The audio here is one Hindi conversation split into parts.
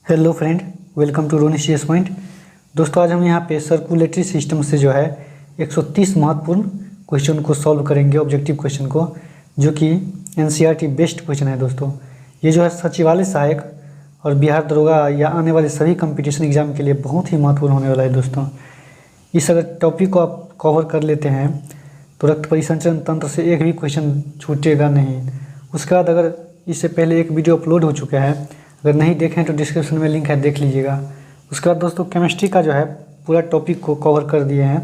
Hello friend, welcome to Roni CS point. दोस्तों, आज हम यहाँ पे सर्कुलेटरी सिस्टम से जो है 130 महत्वपूर्ण क्वेश्चन को सॉल्व करेंगे, ऑब्जेक्टिव क्वेश्चन को, जो कि NCERT बेस्ड क्वेश्चन है। दोस्तों, ये जो है सचिवालय सहायक और बिहार दरोगा या आने वाले सभी कंपटीशन एग्जाम के लिए बहुत ही महत्वपूर्ण होने वाला है। दोस्तों, इस अगर टॉपिक को आप कवर कर लेते हैं तो रक्त परिसंचरण तंत्र से एक भी क्वेश्चन छूटेगा नहीं। उसके बाद अगर इससे पहले एक वीडियो अपलोड हो चुका है, अगर नहीं देखें तो डिस्क्रिप्शन में लिंक है, देख लीजिएगा। उसके बाद दोस्तों, केमिस्ट्री का जो है पूरा टॉपिक को कवर कर दिए हैं,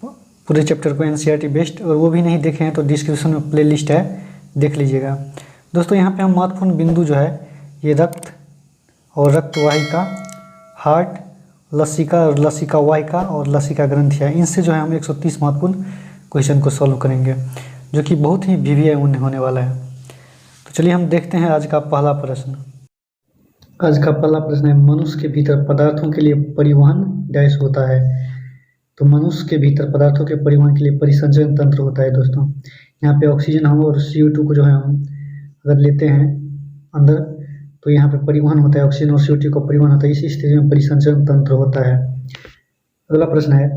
पूरे चैप्टर को NCERT बेस्ड, और वो भी नहीं देखे हैं तो डिस्क्रिप्शन में प्ले लिस्ट है, देख लीजिएगा। दोस्तों, यहाँ पे हम महत्वपूर्ण बिंदु जो है ये रक्त और रक्तवाहिका, हार्ट, लसिका और लसिका वाहिका और लसिका ग्रंथिया, इनसे जो है हम 130 महत्वपूर्ण क्वेश्चन को सॉल्व करेंगे, जो कि बहुत ही VVI होने वाला है। तो चलिए हम देखते हैं आज का पहला प्रश्न। आज का पहला प्रश्न है, मनुष्य के भीतर पदार्थों के लिए परिवहन डैश होता है। तो मनुष्य के भीतर पदार्थों के परिवहन के लिए परिसंचरण तंत्र होता है। दोस्तों, यहाँ पे ऑक्सीजन हम और CO2 को जो है हम अगर लेते हैं अंदर, तो यहाँ पे परिवहन होता है, ऑक्सीजन और CO2 का परिवहन होता है। इसी स्थिति में परिसंचरण तंत्र होता है। अगला प्रश्न है,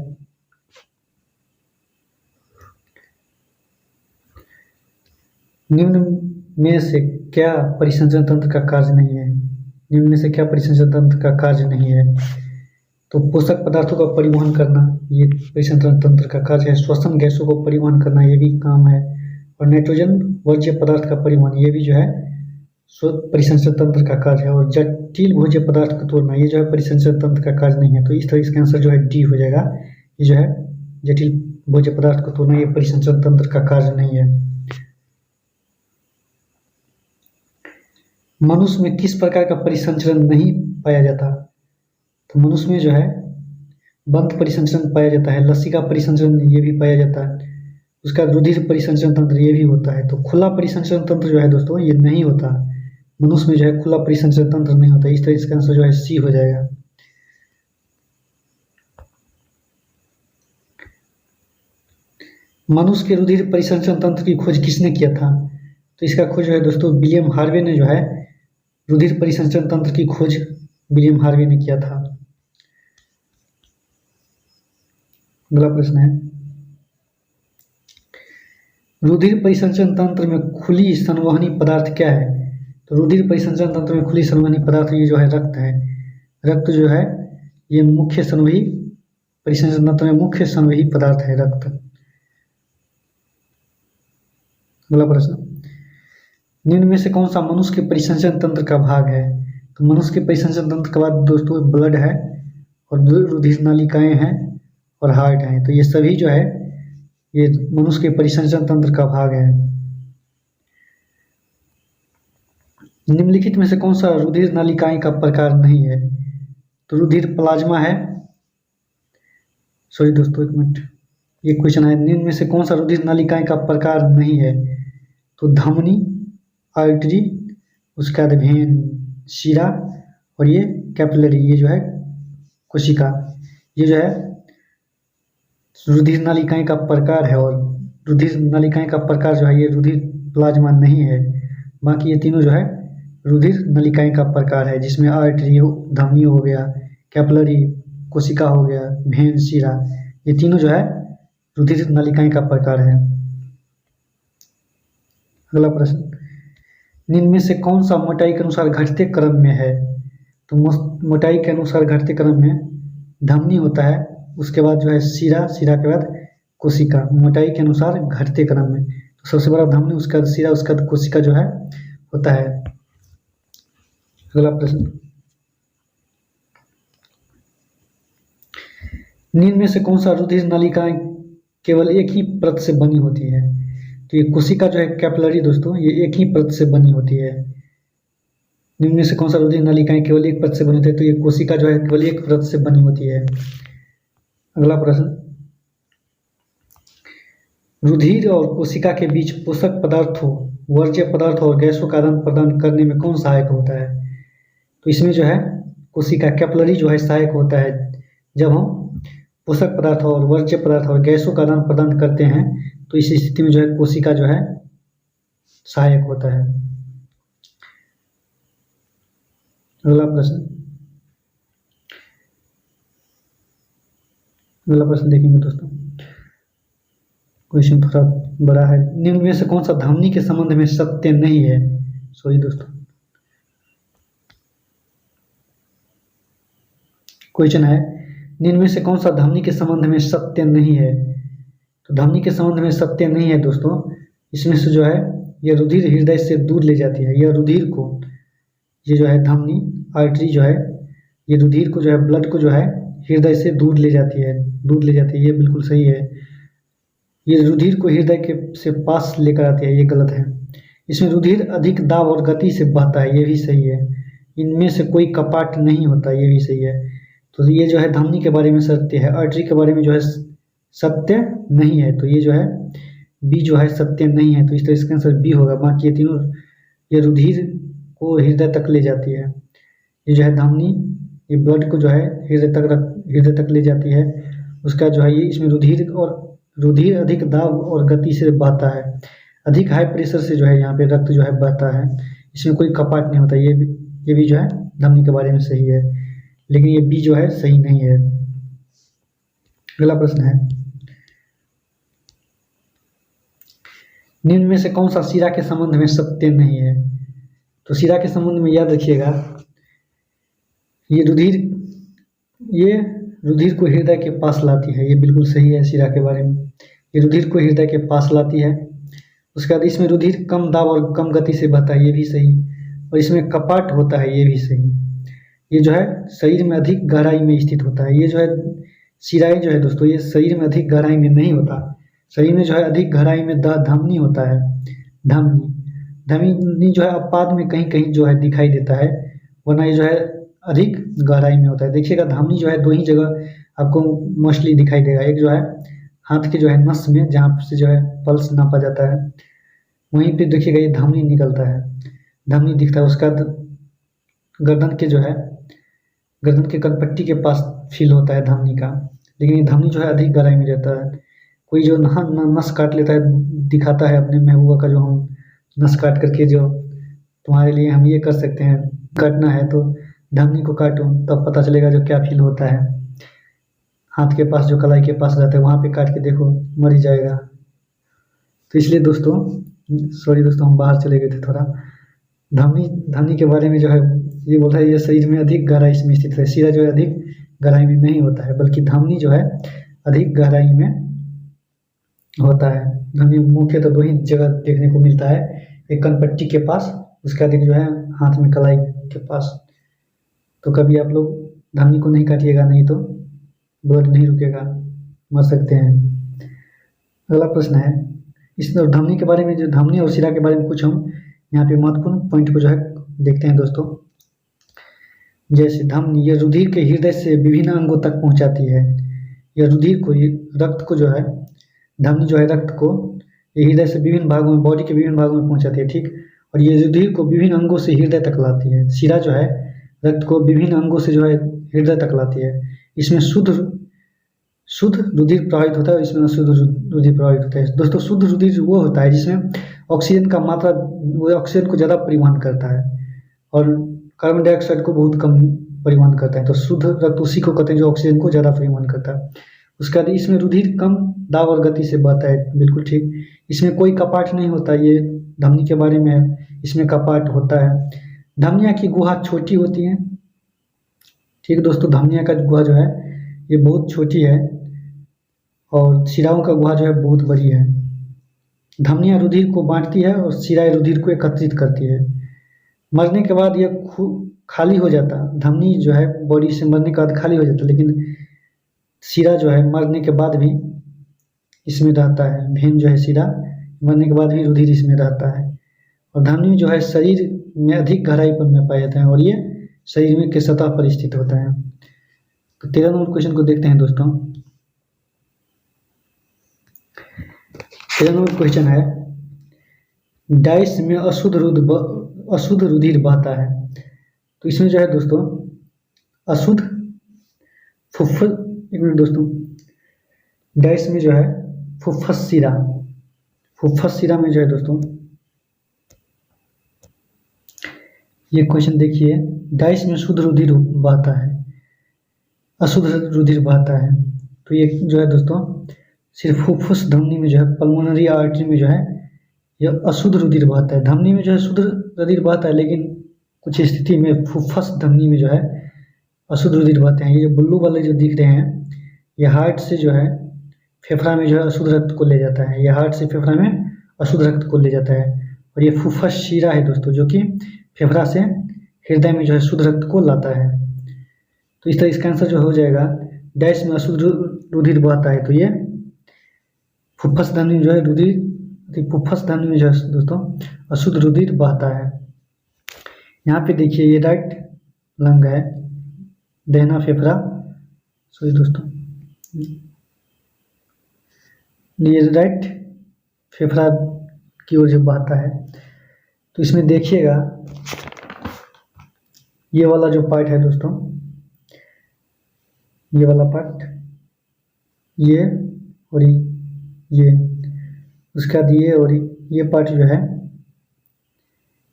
निम्न में से क्या परिसंचरण तंत्र का कार्य नहीं है? निम्न में से क्या परिसंचरण तंत्र का कार्य नहीं है? तो पोषक पदार्थों का परिवहन करना, ये परिसंचरण तंत्र का कार्य है। श्वसन गैसों को परिवहन करना, ये भी काम है। और नाइट्रोजन वर्ज्य पदार्थ का परिवहन, ये भी जो है परिसंचरण तंत्र का कार्य है। और जटिल भोज्य पदार्थ को तोड़ना, ये जो है परिसंचरण तंत्र का कार्य नहीं है। तो इस तरह इसका आंसर जो है डी हो जाएगा। ये जो है जटिल भोज्य पदार्थ को तोड़ना, ये परिसंचरण तंत्र का कार्य नहीं है। मनुष्य में किस प्रकार का परिसंचरण नहीं पाया जाता? तो मनुष्य में जो है बंध परिसंचरण पाया जाता है, लसिका परिसंचरण ये भी पाया जाता है, उसका रुधिर परिसंचरण तंत्र ये भी होता है। तो खुला परिसंचरण तंत्र जो है दोस्तों ये नहीं होता, मनुष्य में जो है खुला परिसंचरण तंत्र नहीं होता। इस तरह इसका आंसर जो है सी हो जाएगा। मनुष्य के रुधिर परिसंचरण तंत्र की खोज किसने किया था? तो इसका खोज जो है दोस्तों विलियम हार्वे ने जो है रुधिर परिसंचरण तंत्र की खोज विलियम हार्वे ने किया था। अगला प्रश्न है, रुधिर परिसंचरण तंत्र में खुली संवहनी पदार्थ क्या है? तो रुधिर परिसंचरण तंत्र में खुली संवहनी पदार्थ ये जो है रक्त है। रक्त जो है ये मुख्य संवही परिसंचरण तंत्र में मुख्य संवही पदार्थ है रक्त। अगला प्रश्न, निम्न में से कौन सा मनुष्य के परिसंचरण तंत्र का भाग है? तो मनुष्य के परिसंचरण तंत्र के बाद दोस्तों ब्लड है और रुधिर नालिकाएं हैं और हार्ट है। तो ये सभी जो है ये मनुष्य के परिसंचरण तंत्र का भाग है। निम्नलिखित में से कौन सा रुधिर नालिकाएं का प्रकार नहीं है? तो रुधिर प्लाज्मा है। सॉरी दोस्तों, एक मिनट, ये क्वेश्चन है, निम्न में से कौन सा रुधिर नालिकाएं का प्रकार नहीं है? तो धमनी, आर्टरी, उसके बाद वेन, शिरा और ये कैपिलरी, ये जो है कोशिका, ये जो है रुधिर नालिकाएं का प्रकार है। और रुधिर नालिकाएं का प्रकार जो है ये रुधिर प्लाज्मा नहीं है। बाकी ये तीनों जो है रुधिर नलिकाएं का प्रकार है, जिसमें आर्टरी धमनी हो गया, कैपिलरी कोशिका हो गया, वेन, शिरा, ये तीनों जो है रुधिर नलिकाएं का प्रकार है। अगला प्रश्न, निम्न में से कौन सा मोटाई के अनुसार घटते क्रम में है? तो मोटाई के अनुसार घटते क्रम में धमनी होता है, उसके बाद जो है शिरा, शिरा के बाद कोशिका, मोटाई के अनुसार घटते क्रम में। तो सबसे बड़ा धमनी, उसका बाद शिरा, उसका बाद कोशिका जो है होता है। अगला प्रश्न, निम्न में से कौन सा रुधिर नालिकाएं केवल एक ही परत से बनी होती है? तो ये कोशिका जो है कैपिलरी दोस्तों ये एक ही परत से बनी होती है। निम्न में से कौन सा रुधिर नालिकाएं केवल एक परत से बनी होती है? तो ये कोशिका जो है केवल एक परत से बनी होती है। अगला प्रश्न, रुधिर और कोशिका के बीच पोषक पदार्थों, वर्ज्य पदार्थों और गैसों का आदान प्रदान करने में कौन सहायक होता है? तो इसमें जो है कोशिका कैपिलरी जो है सहायक होता है। जब हम पोषक पदार्थ और वर्ज्य पदार्थ और गैसों का आदान प्रदान करते हैं तो इस स्थिति में जो है कोशिका जो है सहायक होता है। अगला प्रश्न, अगला प्रश्न देखेंगे दोस्तों। क्वेश्चन थोड़ा बड़ा है। निम्न में से कौन सा धमनी के संबंध में सत्य नहीं है? सॉरी दोस्तों, क्वेश्चन है निम्न में से कौन सा धमनी के संबंध में सत्य नहीं है? तो धमनी के संबंध में सत्य नहीं है दोस्तों, इसमें से जो है यह रुधिर हृदय से दूर ले जाती है। यह रुधिर को, ये जो है धमनी आर्टरी जो है, ये रुधिर को जो है, ब्लड को जो है हृदय से दूर ले जाती है, दूर ले जाती है। ये बिल्कुल सही है। ये रुधिर को हृदय के से पास लेकर आती है, ये गलत है। इसमें रुधिर अधिक दाब और गति से बहता है, ये भी सही है। इनमें से कोई कपाट नहीं होता, ये भी सही है। तो ये जो है धमनी के बारे में सत्य है, आर्टरी के बारे में जो है सत्य नहीं है। तो ये जो है बी जो है सत्य नहीं है। तो इस तरह इसका आंसर बी होगा। बाकी ये तीनों, ये रुधिर को हृदय तक ले जाती है, ये जो है धमनी, ये ब्लड को जो है हृदय तक ले जाती है। उसका जो है ये, इसमें रुधिर अधिक दाब और गति से बहता है। अधिक हाई प्रेशर से जो है यहाँ पे रक्त जो है बहता है। इसमें कोई कपाट नहीं होता। ये भी जो है धमनी के बारे में सही है, लेकिन ये बी जो है सही नहीं है। अगला प्रश्न है निम्न में से कौन सा शिरा के संबंध में सत्य नहीं है? तो शिरा के संबंध में याद रखिएगा, ये रुधिर को हृदय के पास लाती है, ये बिल्कुल सही है। शिरा के बारे में ये रुधिर को हृदय के पास लाती है। उसके बाद इसमें रुधिर कम दाब और कम गति से बहता है, ये भी सही। और इसमें कपाट होता है, ये भी सही। ये जो है शरीर में अधिक गहराई में स्थित होता है। ये जो है शिराएं जो है दोस्तों, ये शरीर में अधिक गहराई में नहीं होता। शरीर में जो है अधिक गहराई में धमनी होता है। धमनी जो है अपपाद में कहीं कहीं जो है दिखाई देता है, वरना ये जो है अधिक गहराई में होता है। देखिएगा धमनी जो है दो ही जगह आपको मोस्टली दिखाई देगा। एक जो है हाथ के जो है नस में, जहाँ से जो है पल्स नापा जाता है, वहीं पे देखिएगा ये धमनी निकलता है, धमनी दिखता है। उसका गर्दन के कनपट्टी के पास फील होता है धमनी का, लेकिन ये धमनी जो है अधिक गहराई में रहता है। कोई जो नस काट लेता है, दिखाता है अपने महबूबा का, जो हम नस काट करके जो तुम्हारे लिए हम ये कर सकते हैं, काटना है तो धमनी को काटो, तब पता चलेगा जो क्या फील होता है। हाथ के पास जो कलाई के पास रहता है, वहाँ पे काट के देखो, मर ही जाएगा। तो इसलिए दोस्तों, सॉरी दोस्तों, हम बाहर चले गए थे थोड़ा। धमनी के बारे में जो है ये बोल रहा है, ये शरीर में अधिक गहराई में स्थित है। शिरा जो है अधिक गहराई में नहीं होता है, बल्कि धमनी जो है अधिक गहराई में होता है। धमनी मुख्य तो दो ही जगह देखने को मिलता है, एक कनपट्टी के पास, उसका अधिक जो है हाथ में कलाई के पास। तो कभी आप लोग धमनी को नहीं काटिएगा, नहीं तो ब्लड नहीं रुकेगा, मर सकते हैं। अगला प्रश्न है इस धमनी के बारे में, जो धमनी और शिरा के बारे में कुछ हम यहाँ पे महत्वपूर्ण पॉइंट को जो है देखते हैं दोस्तों। जैसे धमनी, ये रुधिर के हृदय से विभिन्न अंगों तक पहुँचाती है। यह रुधिर को, रक्त को जो है, धमनी जो है रक्त को ये हृदय से विभिन्न भागों में, बॉडी के विभिन्न भागों में पहुँचाती है, ठीक। और ये रुधिर को विभिन्न अंगों से हृदय तक लाती है। शिरा जो है रक्त को विभिन्न अंगों से जो है हृदय तक लाती है। इसमें शुद्ध रुधिर प्रवाहित होता है, इसमें अशुद्ध रुधिर प्रवाहित होता है। दोस्तों, शुद्ध रुधिर वो होता है जिसमें ऑक्सीजन का मात्रा, वो ऑक्सीजन को ज़्यादा परिवहन करता है और कार्बन डाइऑक्साइड को बहुत कम परिवहन करता है। तो शुद्ध रक्त उसी को कहते हैं जो ऑक्सीजन को ज़्यादा परिवहन करता है। उसके बाद इसमें रुधिर कम दाब और गति से बहता है, बिल्कुल ठीक। इसमें कोई कपाट नहीं होता, ये धमनी के बारे में है, इसमें कपाट होता है। धमनिया की गुहा छोटी होती है, ठीक दोस्तों। धमनिया का गुहा जो है ये बहुत छोटी है और शिराओं का गुहा जो है बहुत बड़ी है। धमनियाँ रुधिर को बांटती है और शिराएं रुधिर को एकत्रित करती है। मरने के बाद ये खाली हो जाता, धमनी जो है बॉडी से मरने के बाद खाली हो जाता, लेकिन शिरा जो है मरने के बाद भी इसमें रहता है। भेन जो है शिरा, मरने के बाद भी रुधिर इसमें रहता है। और धमनी जो है शरीर में अधिक गहराई पर में पाए जाते हैं और ये शरीर में के सतह पर स्थित होता है। तो 13 नंबर क्वेश्चन को देखते हैं दोस्तों। 13 नंबर क्वेश्चन है, डाइस में अशुद्ध रुधिर बहता है। तो इसमें जो है दोस्तों अशुद्ध एक मिनट दोस्तों, डाइस में जो है फुफ्फुस शिरा में जो है दोस्तों, ये क्वेश्चन देखिए, डाइस में शुद्ध रुधिर बहता है, अशुद्ध रुधिर बहता है। तो ये जो है दोस्तों सिर्फ फुफ्फुस धमनी में जो है, पल्मोनरी आर्टरी में जो है यह अशुद्ध रुधिर बहता है। धमनी में जो है शुद्ध रुधिर बहता है, लेकिन कुछ स्थिति में फुफ्फुस धमनी में जो है अशुद्ध रुधिर बहते हैं। ये जो ब्लू वाले जो दिख रहे हैं, ये हार्ट से जो है फेफड़ा में जो है अशुद्ध रक्त को ले जाता है। ये हार्ट से फेफड़ा में अशुद्ध रक्त को ले जाता है। और ये फुफ्फुस शिरा है दोस्तों, जो कि फेफड़ा से हृदय में जो है शुद्ध रक्त को लाता है। तो इस तरह इसका आंसर जो हो जाएगा, डैश में अशुद्ध रुधिर बहता है, तो ये फुफ्फुस धमनी जो है फुफ्फुस धमनी में जो है दोस्तों अशुद्ध रुधिर बहता है। यहाँ पे देखिए ये राइट लंग है, दाहिना फेफड़ा, सॉरी दोस्तों, ये राइट फेफड़ा की ओर जो बहता है। तो इसमें देखिएगा ये वाला जो पार्ट है दोस्तों, ये वाला पार्ट, ये और ये, उसके बाद ये और ये पार्ट जो है,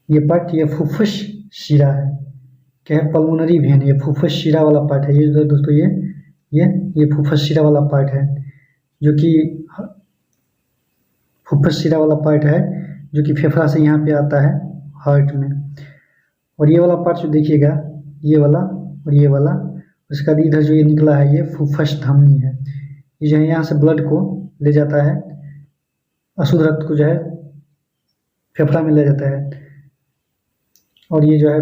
ये पार्ट ये फुफ्फुस शिरा है, क्या है, पल्मोनरी वेन, ये फुफ्फुस शिरा वाला पार्ट है। ये जो दोस्तों ये फुफ्फुस शिरा वाला पार्ट है, जो कि फुफ्फुस शिरा वाला पार्ट है, जो कि फेफड़ा से यहाँ पे आता है हार्ट में। और ये वाला पार्ट जो देखिएगा, ये वाला और ये वाला, उसका इधर जो ये निकला है ये फुफ्फुस धमनी है। ये जो है यहाँ से ब्लड को ले जाता है, अशुद्ध रक्त को जो है फेफड़ा में ले जाता है। और ये जो है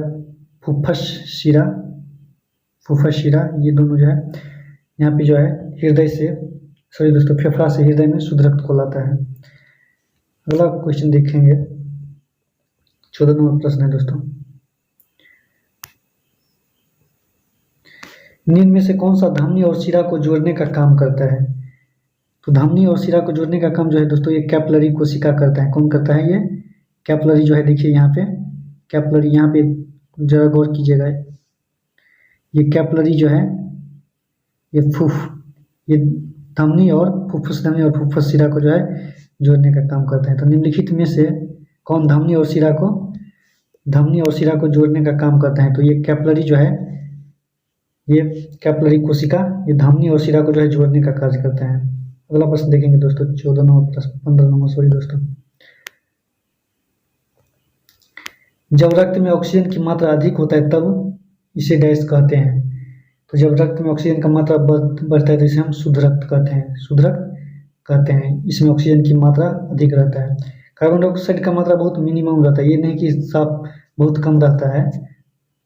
फुफ्फुस शिरा, ये दोनों जो है यहाँ पे जो है हृदय से, सॉरी दोस्तों, फेफड़ा से हृदय में शुद्ध रक्त को लाता है। अगला क्वेश्चन देखेंगे, 14 नंबर प्रश्न है दोस्तों, निम्न में से कौन सा धमनी और शिरा को जोड़ने का काम करता है? तो धमनी और शिरा को जोड़ने का काम जो है दोस्तों ये कैपिलरी कोशिका करता है। कौन करता है? ये कैपिलरी जो है, देखिए यहाँ पे कैपिलरी, यहाँ पे जरा गौर कीजिएगा, ये कैपिलरी जो है ये धमनी और फुफ्फुस धमनी और फुफ्फुस शिरा को जो है जोड़ने का काम करता है। तो निम्नलिखित में से कौन धमनी और शिरा को जोड़ने का काम करता है? तो ये कैपिलरी जो है, ये कैपिलरी कोशिका ये धमनी और शिरा को जो है जोड़ने का कार्य करता है। अगला प्रश्न देखेंगे दोस्तों, 14 नंबर प्रश्न, 15 नंबर, सॉरी दोस्तों, जब रक्त में ऑक्सीजन की मात्रा अधिक होता है तब इसे डैश कहते हैं। तो जब रक्त में ऑक्सीजन का मात्रा बढ़ता है तो इसे हम शुद्ध रक्त कहते हैं। इसमें ऑक्सीजन की मात्रा अधिक रहता है। कार्बन डाइऑक्साइड का मात्रा बहुत मिनिमम रहता है, ये नहीं कि साफ बहुत कम रहता है,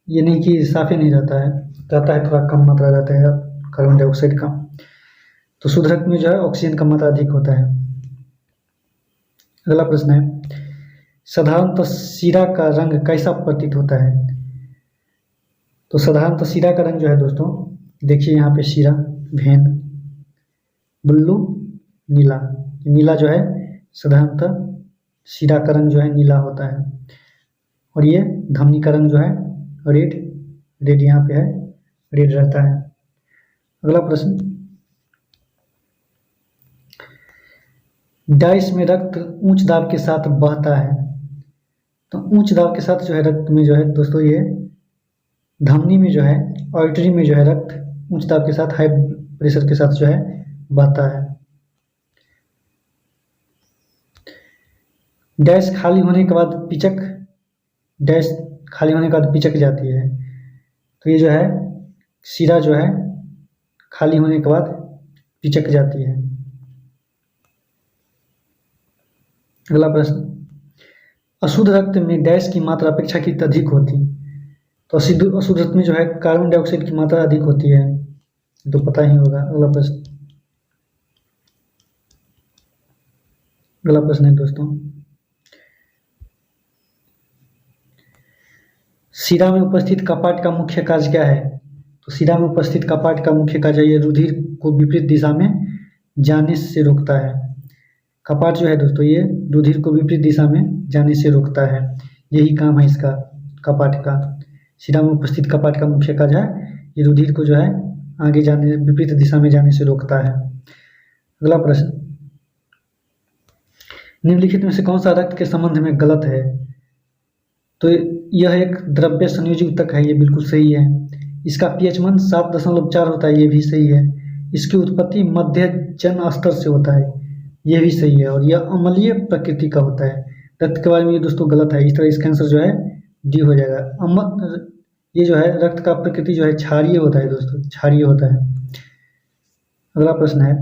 ये नहीं कि साफ ही नहीं रहता है, थोड़ा कम मात्रा रहता है कार्बन डाइऑक्साइड का। तो शुद्ध रक्त में जो है ऑक्सीजन का मात्रा अधिक होता है। अगला प्रश्न है, साधारणतः शिरा का रंग कैसा प्रतीत होता है? तो साधारणतः शिरा का रंग जो है दोस्तों, देखिए यहाँ पे शिरा वेन, ब्लू, नीला जो है साधारणतः शिरा का रंग जो है नीला होता है। और ये धमनी का रंग जो है रेड यहाँ पे है, रेड रहता है। अगला प्रश्न, डाइस में रक्त उच्च दाब के साथ बहता है। तो उच्च दाब के साथ जो है रक्त में जो है दोस्तों, ये धमनी में जो है, आर्टरी में जो है रक्त उच्च दाब के साथ, हाई प्रेशर के साथ जो है बहता है। डैश खाली होने के बाद पिचक जाती है। तो ये जो है शिरा जो है खाली होने के बाद पिचक जाती है। अगला प्रश्न, अशुद्ध रक्त में डैश की मात्रा अपेक्षाकृत अधिक होती। तो अशुद्ध रक्त में जो है कार्बन डाइऑक्साइड की मात्रा अधिक होती है, तो पता ही होगा। अगला प्रश्न है दोस्तों, शिरा में उपस्थित कपाट का मुख्य कार्य क्या है? तो शिरा में उपस्थित कपाट का मुख्य कार्य ये रुधिर को विपरीत दिशा में जाने से रोकता है। कपाट जो है दोस्तों, ये रुधिर को विपरीत दिशा में जाने से रोकता है, यही काम है इसका, कपाट का। शिरा में उपस्थित कपाट का मुख्य कार्य है ये रुधिर को जो है आगे जाने, विपरीत दिशा में जाने से रोकता है। अगला प्रश्न, निम्नलिखित में से कौन सा रक्त के संबंध में गलत है? तो यह एक द्रव्य संयोजी ऊतक है, ये बिल्कुल सही है। इसका pH मान 7.4 होता है, ये भी सही है। इसकी उत्पत्ति मध्य जन स्तर से होता है, ये भी सही है, और यह अम्लीय प्रकृति का होता है। रक्त के बारे में ये दोस्तों गलत है, इस तरह इसका आंसर जो है डी हो जाएगा। ये जो है रक्त का प्रकृति जो है क्षारीय होता है दोस्तों, क्षारीय होता है। अगला प्रश्न है,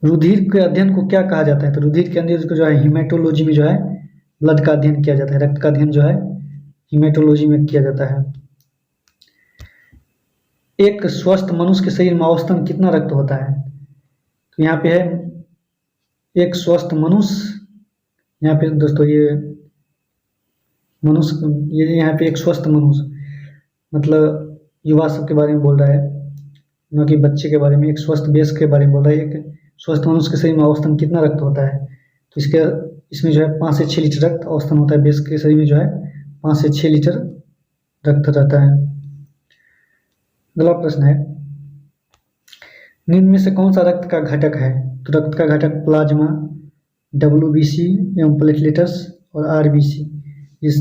रुधिर के अध्ययन को क्या कहा जाता है? तो रुधिर के अध्ययन को जो है हीमेटोलॉजी में जो है ब्लड का अध्ययन किया जाता है, रक्त का अध्ययन जो है हीमेटोलॉजी में किया जाता है। एक स्वस्थ मनुष्य के शरीर में औसतन कितना रक्त होता है? तो यहाँ पे है एक स्वस्थ मनुष्य, यहाँ पे दोस्तों ये मनुष्य, ये यहाँ पे एक स्वस्थ मनुष्य मतलब युवा सब के बारे में बोल रहा है, न कि बच्चे के बारे में। एक स्वस्थ वयस्क के बारे में बोल रहा है। एक स्वस्थ मनुष्य के शरीर में औसतन कितना रक्त होता है? तो इसमें जो है 5 से 6 लीटर रक्त औसतन होता है। वयस्क के शरीर में जो है 5 से 6 लीटर रक्त रहता है। अगला प्रश्न है, निम्न में से कौन सा रक्त का घटक है? तो रक्त का घटक प्लाज्मा, WBC एवं प्लेटलेट्स और RBC। इस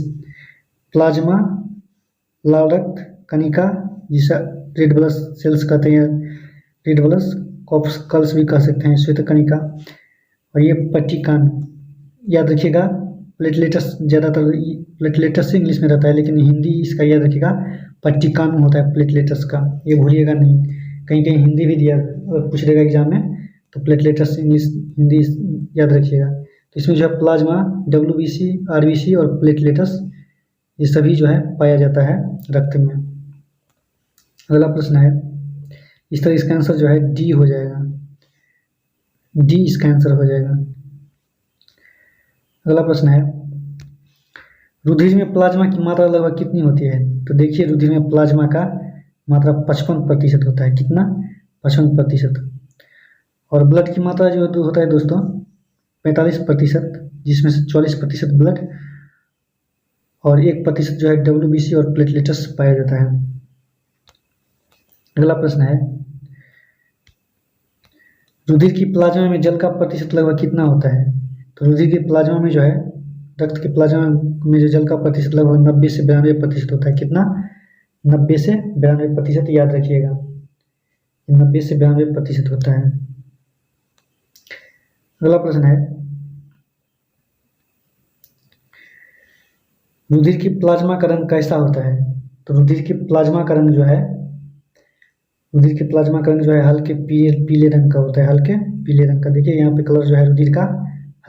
प्लाज्मा लाल रक्त कणिका, जिसे रेड ब्लड सेल्स कहते हैं, रेड ब्लड कॉर्पस्कल्स भी कह सकते हैं, श्वेत कणिका। और ये पट्टिकान, याद रखिएगा प्लेटलेट्स, ज़्यादातर प्लेटलेट्स इंग्लिश में रहता है, लेकिन हिंदी इसका याद रखिएगा पट्टिकान होता है प्लेटलेट्स का, ये भूलिएगा नहीं। कहीं कहीं हिंदी भी दिया पूछ देगा एग्जाम में, तो प्लेटलेट्स इंग्लिश हिंदी याद रखिएगा। तो इसमें जो है प्लाज्मा, WBC, RBC और प्लेटलेट्स, ये सभी जो है पाया जाता है रक्त में। अगला प्रश्न है, इस तरह इसका आंसर जो है डी हो जाएगा, डी इसका आंसर हो जाएगा। अगला प्रश्न है, रुधिर में प्लाज्मा की मात्रा लगभग कितनी होती है? तो देखिए रुधिर में प्लाज्मा का मात्रा 55% होता है। कितना? 55%। और ब्लड की मात्रा जो होता है दोस्तों 45%, जिसमें से 44% ब्लड और 1% जो है WBC और प्लेटलेट्स पाया जाता है। अगला प्रश्न है, रुधिर की प्लाज्मा में जल का प्रतिशत लगभग कितना होता है? तो रुधिर के प्लाज्मा में जो है, रक्त के प्लाज्मा में जो जल का प्रतिशत लगभग 90 से 92% होता है। कितना? 90 से 92%, याद रखिएगा 90 से 92% होता है। अगला प्रश्न है, रुधिर की प्लाज्मा का रंग कैसा होता है? तो रुधिर की प्लाज्मा का रंग जो है, रुधिर के प्लाज्मा का रंग जो है हल्के पीले रंग का होता है, हल्के पीले रंग का। देखिए यहाँ पे कलर जो है रुधिर का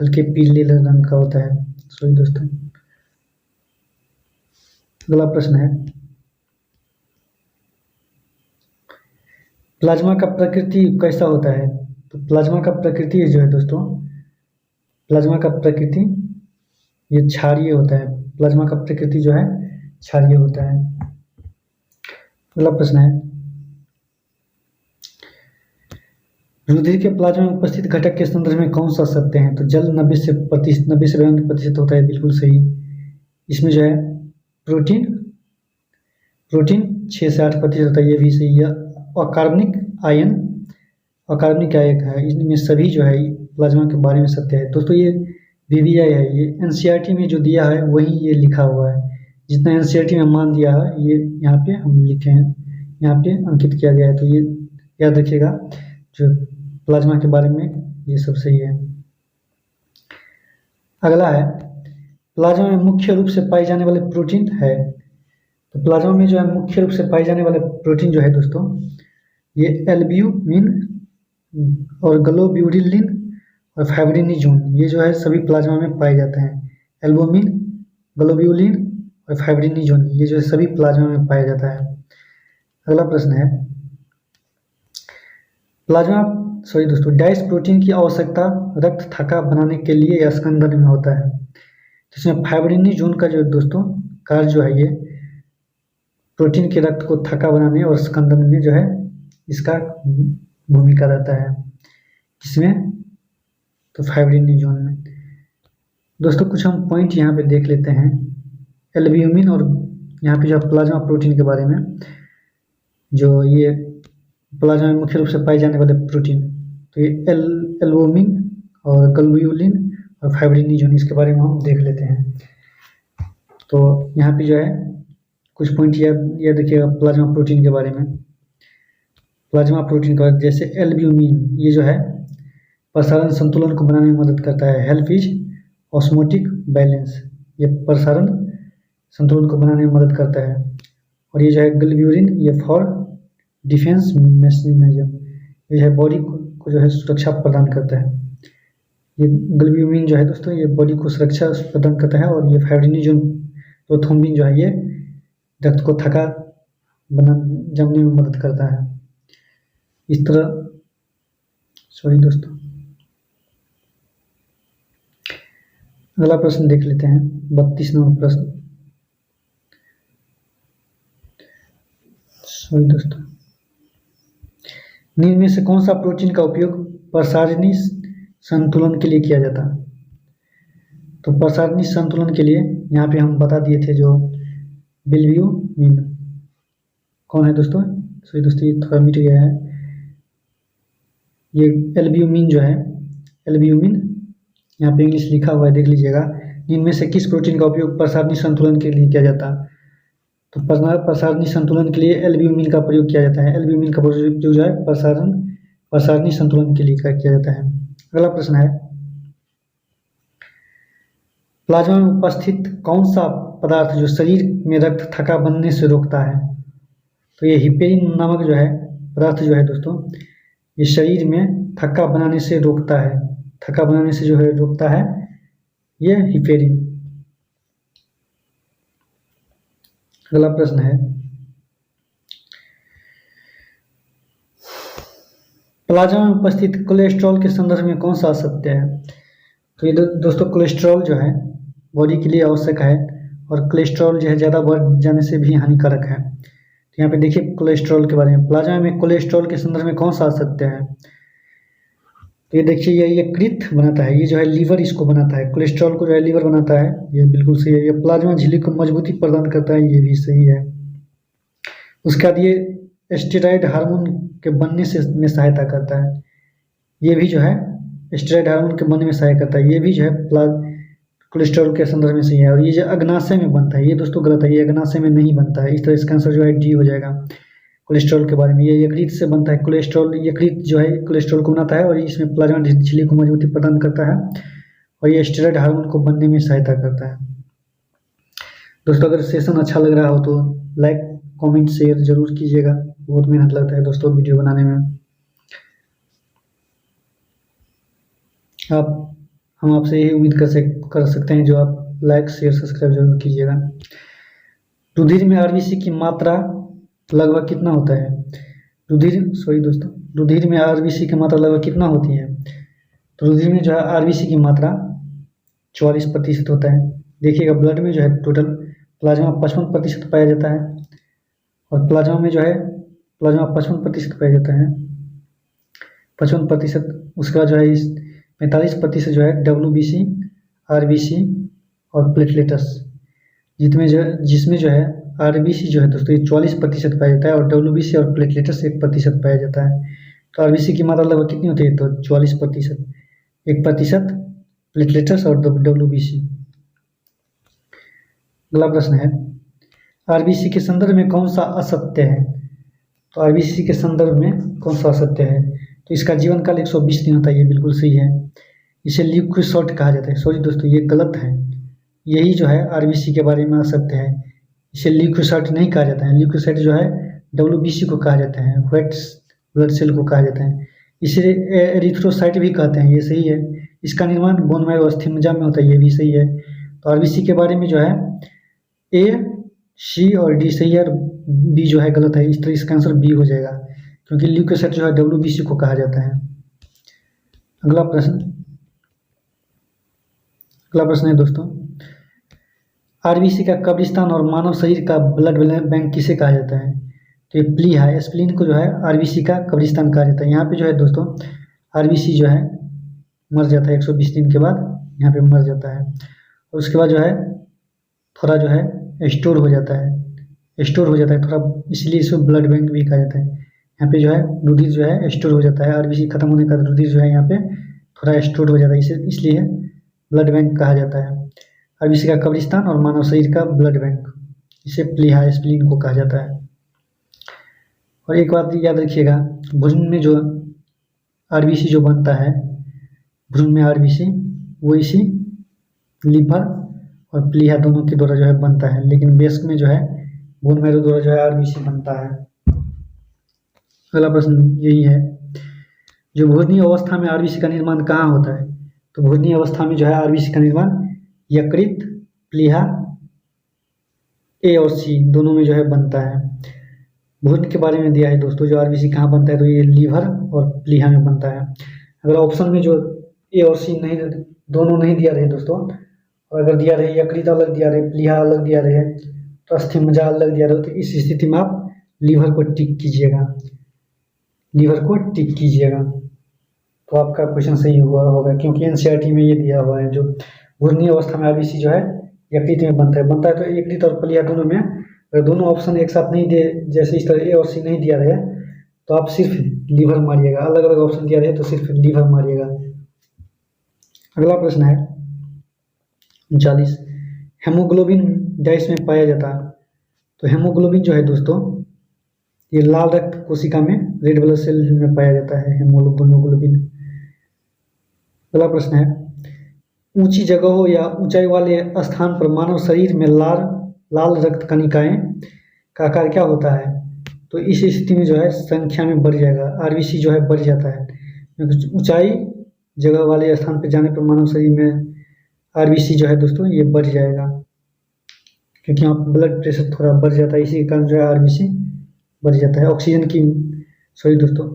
हल्के पीले रंग का होता है। सॉरी दोस्तों। अगला प्रश्न है, प्लाज्मा का प्रकृति कैसा होता है? तो प्लाज्मा का प्रकृति जो है दोस्तों, प्लाज्मा का प्रकृति ये क्षारीय होता है। प्लाज्मा का प्रकृति जो है क्षारीय होता है। अगला प्रश्न है, रुधिर के प्लाज्मा में उपस्थित घटक के संदर्भ में कौन सा सत्य है? तो जल 90 से 92% होता है, बिल्कुल सही। इसमें जो है प्रोटीन 6 से 8% होता है, ये भी सही है। अकार्बनिक आयन है, इनमें सभी जो है प्लाज्मा के बारे में सत्य है। दोस्तों ये VVI है, ये NCERT में जो दिया है वही ये लिखा हुआ है। जितना NCERT में मान दिया है ये यहाँ पे हम लिखे हैं, यहाँ पे अंकित किया गया है। तो ये याद रखिएगा, जो प्लाज्मा के बारे में ये सब सही है। अगला है, प्लाज्मा में मुख्य रूप से पाए जाने वाले प्रोटीन है। तो प्लाज्मा में जो है मुख्य रूप से पाए जाने वाले प्रोटीन जो है दोस्तों, ये एल्ब्यूमिन और ग्लोब्यूलिन और फाइब्रिनोजन, ये जो है सभी प्लाज्मा में पाए जाते हैं। एल्ब्यूमिन, ग्लोब्यूलिन और फाइब्रिनोजन, ये जो है सभी प्लाज्मा में पाया जाता है। अगला प्रश्न है, डाइस प्रोटीन की आवश्यकता रक्त थक्का बनाने के लिए या स्कंदन में होता है। जिसमें फाइब्रिनोजन का जो दोस्तों कार्य जो है, ये प्रोटीन के रक्त को थक्का बनाने और स्कंदन में जो है इसका भूमिका रहता है। किसमें? तो फाइब्रिनोजन में। दोस्तों कुछ हम पॉइंट यहाँ पे देख लेते हैं एल्ब्यूमिन और यहाँ पे जो प्लाज्मा प्रोटीन के बारे में। जो ये प्लाज्मा में मुख्य रूप से पाए जाने वाले प्रोटीन, तो ये एल्ब्यूमिन और ग्लोब्यूलिन और फाइब्रिनोजन, इसके बारे में हम देख लेते हैं। तो यहाँ पे जो है कुछ पॉइंट याद रखिएगा प्लाज्मा प्रोटीन के बारे में। प्लाज्मा प्रोटीन का, जैसे एल्ब्यूमिन, ये जो है प्रसारण संतुलन को बनाने में मदद करता है। हेल्प इज ऑस्मोटिक बैलेंस, ये प्रसारण संतुलन को बनाने में मदद करता है। और ये जो है ग्लोब्यूलिन, ये फॉर डिफेंस मैकेनिज्म, ये जो है बॉडी को जो है सुरक्षा प्रदान करता है। ये ग्लोब्यूलिन जो है दोस्तों, ये बॉडी को सुरक्षा प्रदान करता है। और ये फाइब्रिनोजन प्रोथ्रोम्बिन जो है, ये रक्त को थका बना जमने में मदद करता है। इस तरह सॉरी दोस्तों, अगला प्रश्न देख लेते हैं, 32 नंबर प्रश्न। सॉरी दोस्तों, निम्न में से कौन सा प्रोटीन का उपयोग प्रसारणी संतुलन के लिए किया जाता है? तो प्रसारणी संतुलन के लिए यहाँ पे हम बता दिए थे, जो बिल्यूमिन कौन है दोस्तों? सॉरी दोस्तों, ये थोड़ा मिट गया है। ये एल्ब्यूमिन जो है, एल्ब्यूमिन यहाँ पे इंग्लिश लिखा हुआ है, देख लीजिएगा। इनमें से किस प्रोटीन का उपयोग प्रसारणी संतुलन के लिए किया जाता है? तो प्रसारणी संतुलन के लिए एल्ब्यूमिन का प्रयोग किया जाता है। एल्ब्यूमिन का प्रयोग जो है प्रसारणी संतुलन के लिए किया जाता है। अगला प्रश्न है, प्लाज्मा में उपस्थित कौन सा पदार्थ जो शरीर में रक्त थक्का बनने से रोकता है? तो ये हिपेरिन नामक जो है पदार्थ जो है दोस्तों, ये शरीर में थक्का बनाने से रोकता है। थक्का बनाने से जो है रोकता है ये हिपेरिन। अगला प्रश्न है, प्लाज्मा में उपस्थित कोलेस्ट्रॉल के संदर्भ में कौन सा असत्य है? तो ये दोस्तों, कोलेस्ट्रॉल जो है बॉडी के लिए आवश्यक है, और कोलेस्ट्रॉल जो है ज़्यादा बढ़ जाने से भी हानिकारक है। तो यहाँ पे देखिए कोलेस्ट्रॉल के बारे में, प्लाज्मा में कोलेस्ट्रॉल के संदर्भ में कौन सा असत्य है? तो ये देखिए, ये यकृत बनाता है, ये जो है लीवर इसको बनाता है। कोलेस्ट्रॉल को जो है लीवर बनाता है, ये बिल्कुल सही है। ये प्लाज्मा झिल्ली को मजबूती प्रदान करता है, ये भी सही है। उसके बाद ये स्टेरॉइड हार्मोन के बनने से में सहायता करता है, ये भी जो है स्टेरॉइड हार्मोन के बनने में सहायता करता है, ये भी जो है कोलेस्ट्रॉल के संदर्भ में सही है। और ये जो अग्नाशय में बनता है, ये दोस्तों गलत है, ये अग्नाशय में नहीं बनता है। इस तरह इसका आंसर जो है डी हो जाएगा। कोलेस्ट्रॉल के बारे में, ये यकृत से बनता है। कोलेस्ट्रॉल, यकृत जो है कोलेस्ट्रॉल को बनाता है, और इसमें प्लाज्मा झिल्ली को मजबूती प्रदान करता है, और ये स्टेरॉइड हार्मोन को बनने में सहायता करता है। दोस्तों, अगर सेशन अच्छा लग रहा हो तो लाइक कमेंट शेयर जरूर कीजिएगा, बहुत मेहनत लगता है दोस्तों वीडियो बनाने में। हम आपसे यही उम्मीद कर सकते हैं, जो आप लाइक शेयर सब्सक्राइब जरूर कीजिएगा। रुधिर में आरबीसी की मात्रा लगभग कितना होता है? रुधिर में आरबीसी की मात्रा लगभग कितना होती है? तो रुधिर में जो है आरबीसी की मात्रा 44% होता है। देखिएगा, ब्लड में जो है टोटल प्लाज्मा 55% पाया जाता है, और प्लाज्मा में जो है प्लाज्मा 55% पाया जाता है, 55%। उसके बाद जो है 45% जो है WBC, RBC और प्लेटलेट्स, जिसमें जो है RBC जो है दोस्तों ये 44% पाया जाता है, और WBC और प्लेटलेट्स 1% पाया जाता है। तो RBC की मात्रा लगभग कितनी होती है? तो 44%, 1% प्लेटलेट्स और WBC। अगला प्रश्न है, RBC के संदर्भ में कौन सा असत्य है? तो RBC के संदर्भ में कौन सा असत्य है? तो इसका जीवन काल 120 दिन होता है, ये बिल्कुल सही है। इसे लिक्विड शॉर्ट कहा जाता है। सॉरी दोस्तों, ये गलत है। यही जो है RBC के बारे में असत्य है, इसे लिक्विड शॉर्ट नहीं कहा जाता है। लिक्विड शॉर्ट जो है WBC को कहा जाता है, व्हाइट ब्लड सेल को कहा जाता है। इसे एरिथ्रोसाइट भी कहते हैं, ये सही है। इसका निर्माण बोन मैरो अस्थिमज्जा में होता है, ये भी सही है। तो RBC के बारे में जो है A, C और D सही है, और B जो है गलत है। इस तरह इसका आंसर B हो जाएगा, क्योंकि ल्यूकोसाइट जो है WBC को कहा जाता है। अगला प्रश्न है दोस्तों, RBC का कब्रिस्तान और मानव शरीर का ब्लड बैंक किसे कहा जाता है? तो ये प्लीहा है, स्प्लीन को जो है RBC का कब्रिस्तान कहा जाता है। यहाँ पे जो है दोस्तों RBC जो है मर जाता है 120 दिन के बाद, यहाँ पे मर जाता है, और उसके बाद जो है थोड़ा जो है स्टोर हो जाता है थोड़ा, इसलिए इसको ब्लड बैंक भी कहा जाता है। यहाँ पे जो है रुधिर जो है स्टोर हो जाता है, RBC खत्म होने का रुधिर जो है यहाँ पे थोड़ा स्टोर हो जाता है, इसलिए ब्लड बैंक कहा जाता है। RBC का कब्रिस्तान और मानव शरीर का ब्लड बैंक, इसे प्लीहा स्प्लीन को कहा जाता है। और एक बात याद रखिएगा, भ्रूण में जो आरबीसी जो बनता है, भ्रूण में आरबीसी वो इसी लीवर और प्लीहा दोनों के द्वारा जो है बनता है, लेकिन वयस्क में जो है बोन मैरो द्वारा जो है आरबीसी बनता है। अगला प्रश्न यही है, जो भ्रूणीय अवस्था में आरबीसी का निर्माण कहाँ होता है? तो भ्रूणीय अवस्था में जो है आरबीसी का निर्माण यकृत, प्लीहा ए और सी दोनों में जो है बनता है। भ्रूण के बारे में दिया है दोस्तों, जो आरबीसी कहाँ बनता है, तो ये लीवर और प्लीहा में बनता है। अगर ऑप्शन में जो ए और सी नहीं, दोनों नहीं दिया रहे दोस्तों, और अगर दिया रहे यकृत अलग दिया रहे, प्लीहा अलग दिया रहे, तो अस्थिमज्जा अलग दिया रहे, तो इस स्थिति में आप लीवर को टिक कीजिएगा, लीवर को टिक कीजिएगा, तो आपका क्वेश्चन सही हुआ होगा, क्योंकि एनसीईआरटी में ये दिया हुआ है, जो भ्रूणीय अवस्था में आरबीसी जो है यकृत में बनता है तो यकृत और प्लीहा दोनों में, अगर दोनों ऑप्शन एक साथ नहीं दे, जैसे इस तरह ए और सी नहीं दिया रहे, तो आप सिर्फ लीवर मारिएगा, अलग अलग ऑप्शन दिया रहे तो सिर्फ लीवर मारिएगा। अगला प्रश्न है 39, हेमोग्लोबिन डैश में पाया जाता है? तो हेमोग्लोबिन जो है दोस्तों, ये लाल रक्त कोशिका में, रेड ब्लड सेल में पाया जाता है हेमोग्लोबिन। अगला प्रश्न है, ऊंची जगहों या ऊंचाई वाले स्थान पर मानव शरीर में लाल रक्त कणिकाएं का आकार क्या होता है? तो इस स्थिति में जो है संख्या में बढ़ जाएगा, आरबीसी जो है बढ़ जाता है, क्योंकि ऊंचाई जगह वाले स्थान पर जाने पर मानव शरीर में आरबीसी जो है दोस्तों ये बढ़ जाएगा, क्योंकि यहाँ ब्लड प्रेशर थोड़ा बढ़ जाता है, इसी के कारण जो है आरबीसी बढ़ जाता है। ऑक्सीजन की सॉरी दोस्तों,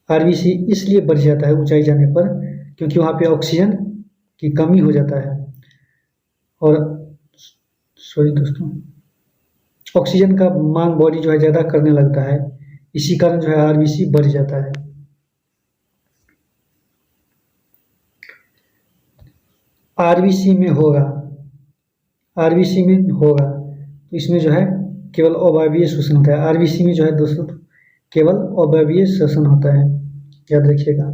आरबीसी इसलिए बढ़ जाता है ऊंचाई जाने पर, क्योंकि वहाँ पे ऑक्सीजन की कमी हो जाता है, और सॉरी दोस्तों, ऑक्सीजन का मांग बॉडी जो है ज़्यादा करने लगता है, इसी कारण जो है आरबीसी बढ़ जाता है। आरबीसी में होगा तो इसमें जो है केवल अवायवीय श्वसन होता है। आरबीसी में जो है दोस्तों केवल अवायवीय श्वसन होता है, याद रखिएगा,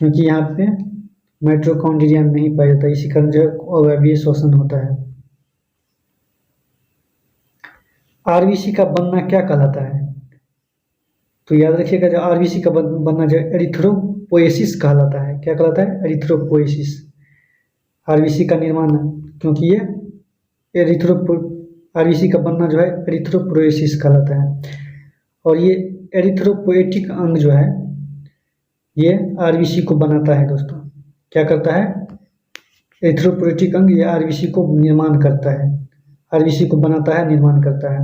क्योंकि यहाँ पे माइटोकॉन्ड्रिया नहीं पाया जाता, इसी कारण जो है अवायवीय श्वसन होता है। आरबीसी का बनना क्या कहलाता है? तो याद रखिएगा, जो आरबीसी का बनना जो एरिथ्रोपोएसिस कहलाता है। क्या कहलाता है? एरिथ्रोपोएसिस। आरबीसी का निर्माण, क्योंकि ये आरबीसी का बनना जो है एरिथ्रोपोएसिस कहलाता है, और ये एरिथ्रोपोएटिक अंग जो है ये आरबीसी को बनाता है दोस्तों। क्या करता है? एरिथ्रोपोएटिक अंग ये आरबीसी को निर्माण करता है, आरबीसी को बनाता है, निर्माण करता है,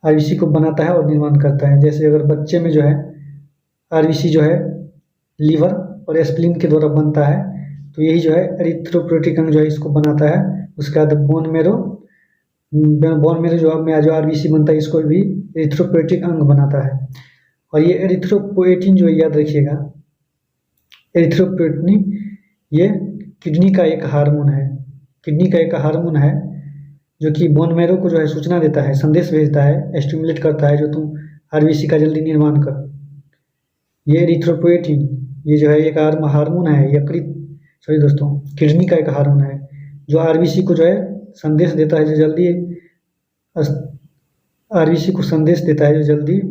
आरबीसी को बनाता है और निर्माण करता है। जैसे अगर बच्चे में जो है आरबीसी जो है लीवर और एस्प्लीन के द्वारा बनता है, तो यही जो है एरिथ्रोपोएटिक अंग जो है इसको बनाता है। उसके बाद बोन मेरो जो आरबीसी बनता है, इसको भी एरिथ्रोपोएटिक अंग बनाता है। और ये एरिथ्रोपोएटिन जो याद रखिएगा, एरिथ्रोपोएटिन ये किडनी का एक हार्मोन है, जो कि बोन मेरो को जो है सूचना देता है, संदेश भेजता है, स्टिमुलेट करता है, जो तुम आरबीसी का जल्दी निर्माण कर। ये एरिथ्रोपोएटिन ये जो है एक हार्मोन है, किडनी का एक हार्मोन है, जो आरबीसी को जो है संदेश देता है, जो जल्दी आरबीसी को संदेश देता है, जो जल्दी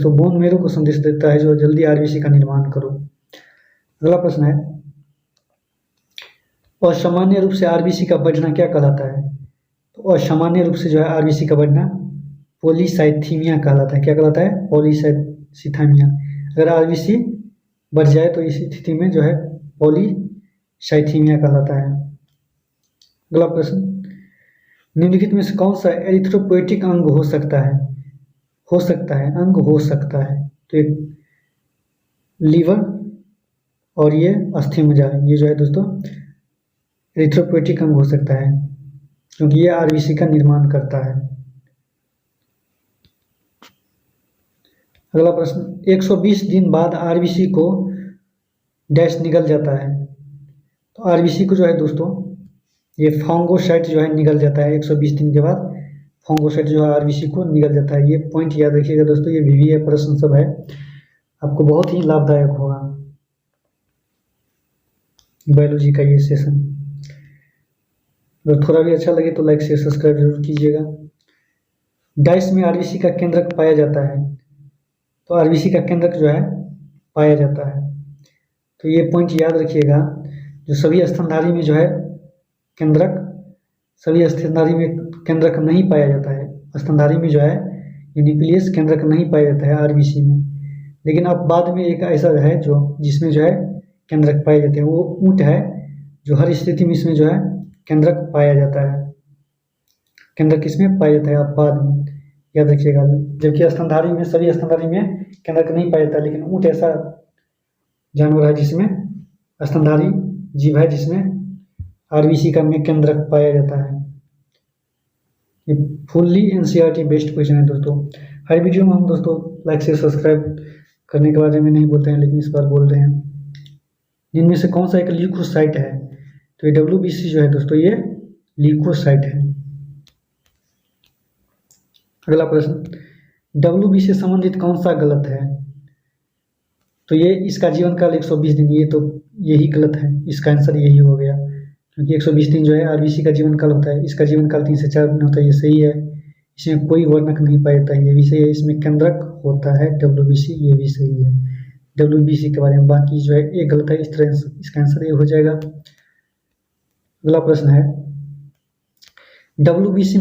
बोन मेरो को संदेश देता है, जो जल्दी आरबीसी का निर्माण करो। अगला प्रश्न है, असामान्य रूप से आरबीसी का बढ़ना क्या कहलाता है? तो असामान्य रूप से जो है आरबीसी का बढ़ना पॉलीसाइथीमिया कहलाता है। क्या कहलाता है? पॉलीसाइथीमिया। अगर आरबीसी बढ़ जाए तो इस स्थिति में जो है पॉलीसाइथीमिया कहलाता है। अगला प्रश्न, निम्नलिखित में से कौन सा एरिथ्रोपोएटिक अंग हो सकता है? तो एक लीवर और ये अस्थिमज्जा, ये जो है दोस्तों एरिथ्रोपोएटिक अंग हो सकता है, क्योंकि ये आरबीसी का निर्माण करता है। अगला प्रश्न, 120 दिन बाद आरबीसी को डैश निगल जाता है। तो आरबीसी को जो है दोस्तों ये फांगोसाइट जो है निगल जाता है। 120 दिन के बाद फांगोसाइट जो है आरबीसी को निगल जाता है। ये पॉइंट याद रखिएगा दोस्तों, ये वीवीए प्रश्न सब है, आपको बहुत ही लाभदायक होगा बायोलॉजी का ये सेशन। अगर थोड़ा भी अच्छा लगे तो लाइक शेयर सब्सक्राइब जरूर कीजिएगा। डाइस में आरबीसी का केंद्रक पाया जाता है, तो आरबीसी का केंद्रक जो है पाया जाता है। तो ये पॉइंट याद रखिएगा, जो सभी स्तनधारी में जो है केंद्रक, सभी स्तनधारी में केंद्रक नहीं पाया जाता है। स्तनधारी में जो है ये न्यूक्लियस केंद्रक नहीं पाया जाता है आरबीसी में। लेकिन अब बाद में एक ऐसा है जो जिसमें जो है केंद्रक पाए जाते हैं, वो ऊँट है, जो हर स्थिति में इसमें जो है केंद्रक पाया जाता है। केंद्रक किसमें पाया जाता है अब बाद में याद रखिएगा। जबकि स्तनधारी में, सभी स्तनधारी में केंद्रक नहीं पाया जाता, लेकिन ऊँट ऐसा जानवर है जिसमें स्तनधारी जीव है जिसमें आरबीसी का में केंद्रक पाया जाता है। ये फुल्ली एनसीईआरटी बेस्ड क्वेश्चन है दोस्तों। हर वीडियो में हम दोस्तों लाइक से सब्सक्राइब करने के बारे में नहीं बोलते हैं, लेकिन इस बार बोल रहे हैं। इनमें से कौन सा एक ल्यूकोसाइट है? तो ये डब्ल्यूबीसी जो है दोस्तों ये ल्यूकोसाइट है। अगला प्रश्न, डब्ल्यूबीसी से संबंधित कौन सा गलत है? तो ये इसका जीवन काल 120 दिन, ये तो यही गलत है, इसका आंसर यही हो गया, क्योंकि 120 दिन जो है आरबीसी का जीवन काल होता है, इसका जीवन काल 3 से 4 दिन होता है, ये सही है। इसमें कोई वर्णक नहीं पाया जाता है, ये भी सही है। इसमें केंद्रक होता है डब्ल्यूबीसी, ये भी सही है डब्ल्यूबीसी के बारे में। बाकी जो है ये गलत है, इस तरह इसका आंसर ये हो जाएगा। अगला प्रश्न है, डब्ल्यूबीसी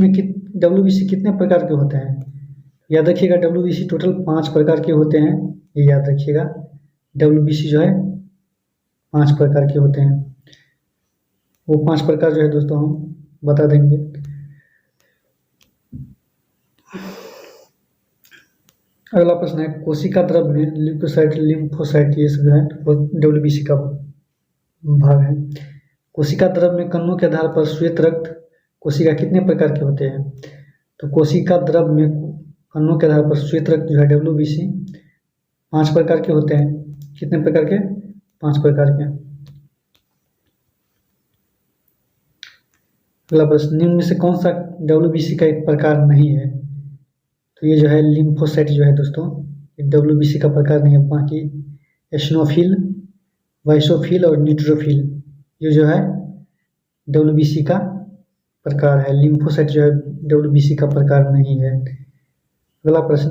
कितने प्रकार के होते हैं? याद रखिएगा, डब्ल्यूबीसी टोटल 5 प्रकार के होते हैं, ये याद रखिएगा। डब्ल्यूबीसी जो है 5 प्रकार के होते हैं। वो 5 प्रकार जो है दोस्तों हम बता देंगे। अगला प्रश्न है, कोशिका द्रव में ल्यूकोसाइट, लिम्फोसाइट, ये सब जो है डब्ल्यूबीसी का भाग है। कोशिका द्रव में कणों के आधार पर श्वेत रक्त कोशिका कितने प्रकार के होते हैं? तो कोशिका द्रव में कणों के आधार पर श्वेत रक्त जो है डब्ल्यूबीसी 5 प्रकार के होते हैं। कितने प्रकार के? 5 प्रकार के। अगला प्रश्न, निम्न में से कौन सा डब्ल्यूबीसी का एक प्रकार नहीं है? तो ये जो है लिम्फोसाइट जो है दोस्तों डब्ल्यूबीसी का प्रकार नहीं है। बाकी एशनोफिल, वाइसोफिल और न्यूट्रोफिल ये जो है डब्ल्यूबीसी का प्रकार है। लिम्फोसाइट जो है डब्ल्यूबीसी का प्रकार नहीं है। अगला प्रश्न,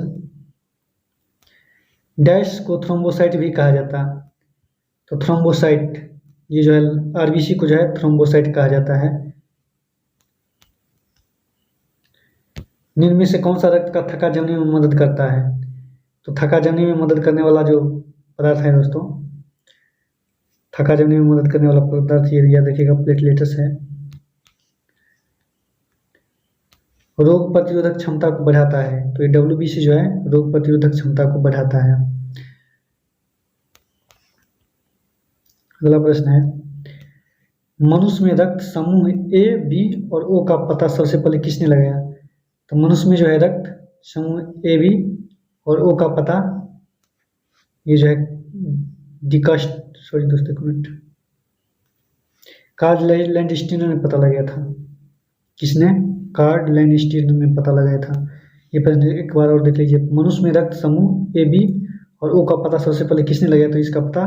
डैश को थ्रोम्बोसाइट भी कहा जाता है। तो थ्रोम्बोसाइट ये जो है आरबीसी को जो है थ्रोम्बोसाइट कहा जाता है। निम्न में से कौन सा रक्त का थक्का जमने में मदद करता है? तो थक्का जमने में मदद करने वाला जो पदार्थ है दोस्तों, थक्का जमने में मदद करने वाला पदार्थ ये याद रखिएगा प्लेटलेट्स है। रोग प्रतिरोधक क्षमता को बढ़ाता है, तो ये डब्ल्यूबीसी जो है रोग प्रतिरोधक क्षमता को बढ़ाता है। अगला प्रश्न है, मनुष्य में रक्त समूह ए, बी और ओ का पता सबसे पहले किसने लगाया? तो मनुष्य में जो है रक्त समूह ए, बी और ओ का पता ये जो है कार्ल लैंडस्टीनर ने पता लगाया था। किसने? कार्ल लैंडस्टीनर ने पता लगाया था। ये प्रश्न एक बार और देख लीजिए, मनुष्य में रक्त समूह ए, बी और ओ का पता सबसे पहले किसने लगाया? तो इसका पता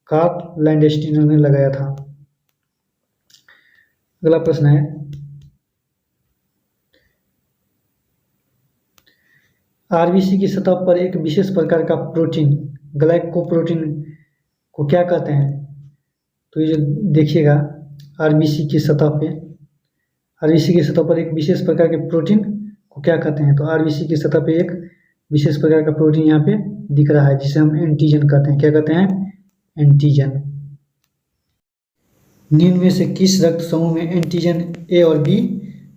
कार्ल लैंडस्टीनर ने लगाया था। अगला प्रश्न है, आरबीसी की सतह पर एक विशेष प्रकार का प्रोटीन ग्लाइकोप्रोटीन को क्या कहते हैं? तो ये जो देखिएगा आरबीसी की सतह पर एक विशेष प्रकार के प्रोटीन को क्या कहते हैं? तो आरबीसी की सतह पे एक विशेष प्रकार का प्रोटीन यहाँ पे दिख रहा है जिसे हम एंटीजन कहते हैं। क्या कहते हैं? एंटीजन। निम्न में से किस रक्त समूह में एंटीजन ए और बी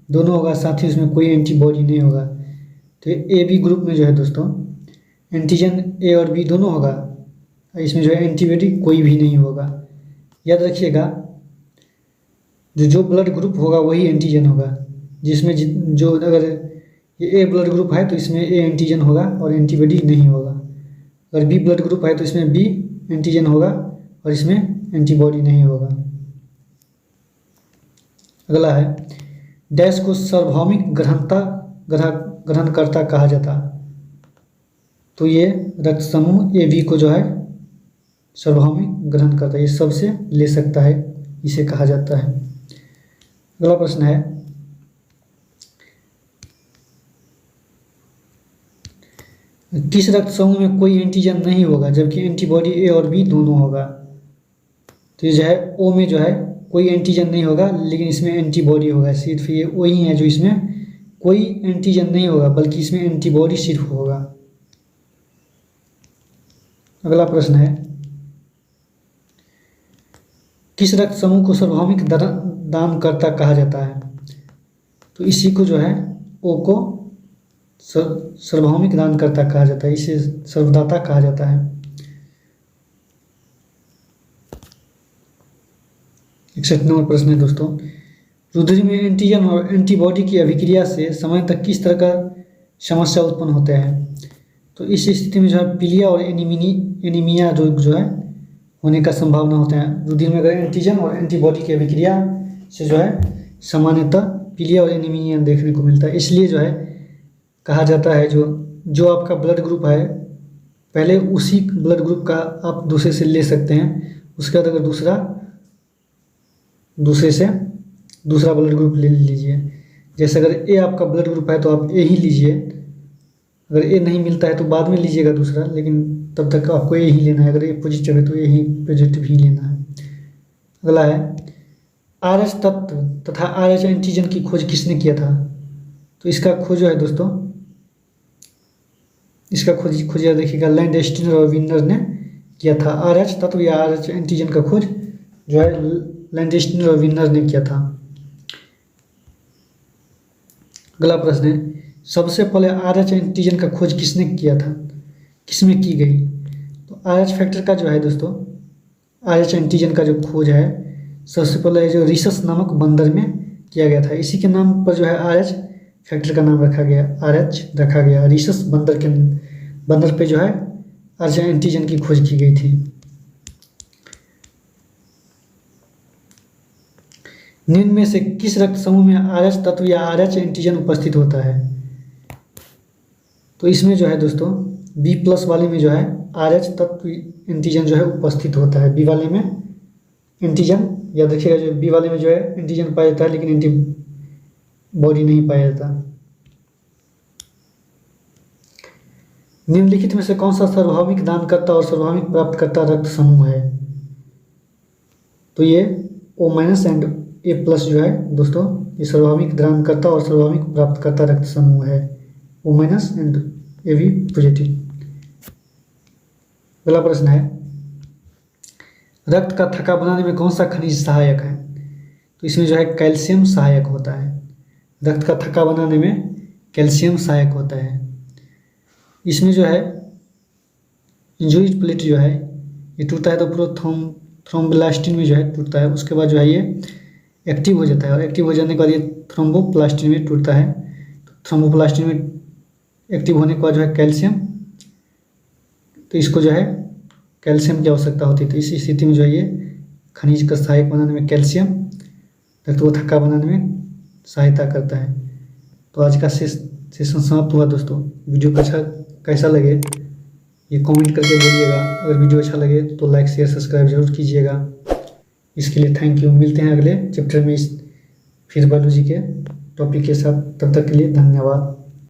दोनों होगा, साथ ही उसमें कोई एंटीबॉडी नहीं होगा? तो ए बी ग्रुप में जो है दोस्तों एंटीजन ए और बी दोनों होगा, इसमें जो है एंटीबॉडी कोई भी नहीं होगा। याद रखिएगा, जो ब्लड ग्रुप होगा वही एंटीजन होगा, जिसमें जो अगर ये ए ब्लड ग्रुप है तो इसमें ए एंटीजन होगा और एंटीबॉडी नहीं होगा। अगर बी ब्लड ग्रुप है तो इसमें बी एंटीजन होगा और इसमें एंटीबॉडी नहीं होगा। अगला है, डैश को सार्वभौमिक ग्रहणकर्ता कहा जाता। तो ये रक्त समूह ए बी को जो है सार्वभौमिक ग्रहणकर्ता, ये सबसे ले सकता है, इसे कहा जाता है। अगला प्रश्न है, किस रक्त समूह में कोई एंटीजन नहीं होगा जबकि एंटीबॉडी ए और बी दोनों होगा। तो ये जो है ओ में जो है कोई एंटीजन नहीं होगा लेकिन इसमें एंटीबॉडी होगा। सिर्फ ये ओ ही है जो इसमें कोई एंटीजन नहीं होगा बल्कि इसमें एंटीबॉडी सिर्फ होगा। अगला प्रश्न है, किस रक्त समूह को सार्वभौमिक दानकर्ता कहा जाता है। तो इसी को जो है ओ को सार्वभौमिक दानकर्ता कहा जाता है, इसे सर्वदाता कहा जाता है। 61 नंबर प्रश्न है दोस्तों, रुधिर में एंटीजन और एंटीबॉडी की अभिक्रिया से समय तक किस तरह का समस्या उत्पन्न होते हैं। तो इस स्थिति में जो है पीलिया और एनीमिया जो है होने का संभावना होता है। रुधिर में अगर एंटीजन और एंटीबॉडी की अभिक्रिया से जो है सामान्यतः पीलिया और एनीमिया देखने को मिलता है। इसलिए जो है कहा जाता है जो आपका ब्लड ग्रुप है पहले उसी ब्लड ग्रुप का आप दूसरे से ले सकते हैं, उसके बाद अगर दूसरे से दूसरा ब्लड ग्रुप ले लीजिए। जैसे अगर ए आपका ब्लड ग्रुप है तो आप ए ही लीजिए, अगर ए नहीं मिलता है तो बाद में लीजिएगा दूसरा, लेकिन तब तक आपको ए ही लेना है। अगर ए पॉजिटिव है तो ए ही पॉजिटिव ही लेना है। अगला है, आरएच तत्व तथा आरएच एंटीजन की खोज किसने किया था। तो इसका खोज जो है दोस्तों, इसका खोज देखिएगा लैंडस्टीनर और विनर ने किया था। आरएच तत्व या आरएच एंटीजन का खोज जो है लैंडस्टीनर और विनर ने किया था। अगला प्रश्न है, सबसे पहले आरएच एंटीजन का खोज किसने किया था, किसमें की गई। तो आरएच फैक्टर का जो है दोस्तों, आरएच एंटीजन का जो खोज है सबसे पहले जो रिसस नामक बंदर में किया गया था। इसी के नाम पर जो है आरएच फैक्टर का नाम रखा गया, आरएच रखा गया। रिसस बंदर पे जो है आरएच एंटीजन की खोज की गई थी। निम्न में से किस रक्त समूह में आरएच तत्व या आरएच एंटीजन उपस्थित होता है। तो इसमें जो है दोस्तों बी प्लस वाले में जो है आरएच तत्व एंटीजन जो है उपस्थित होता है। बी वाले में एंटीजन या देखिएगा जो बी वाले में जो है एंटीजन पाया जाता है लेकिन एंटीबॉडी नहीं पाया जाता। निम्नलिखित में से कौन सा सार्वभौमिक दानकर्ता और सार्वभौमिक प्राप्तकर्ता रक्त समूह है। तो ये O minus and A plus जो है दोस्तों ये सार्वभौमिक दानकर्ता और सार्वभौमिक प्राप्तकर्ता रक्त समूह है। O minus and A B positive. अगला प्रश्न है, रक्त का थक्का बनाने में कौन सा खनिज सहायक है। तो इसमें जो है कैल्शियम सहायक होता है। रक्त का थक्का बनाने में कैल्शियम सहायक होता है। इसमें जो है इंजुरी प्लेट जो है ये टूटता है तो पूरा थ्रोम्बोप्लास्टिन में जो है टूटता है। उसके बाद जो है ये एक्टिव हो जाता है और एक्टिव हो जाने के बाद ये थ्रोम्बोप्लास्टिन में टूटता है। तो थ्रोम्बोप्लास्टिन में एक्टिव होने के बाद जो है कैल्शियम, तो इसको जो है कैल्शियम की आवश्यकता होती है। तो इस स्थिति में जो है ये खनिज का सहायक बनाने में कैल्शियम रक्त को थक्का बनाने में सहायता करता है। तो आज का सेशन समाप्त हुआ दोस्तों। वीडियो कैसा लगे ये कमेंट करके बोलिएगा। अगर वीडियो अच्छा लगे तो लाइक शेयर सब्सक्राइब जरूर कीजिएगा। इसके लिए थैंक यू। मिलते हैं अगले चैप्टर में फिर बायोलॉजी के टॉपिक के साथ। तब तक के लिए धन्यवाद।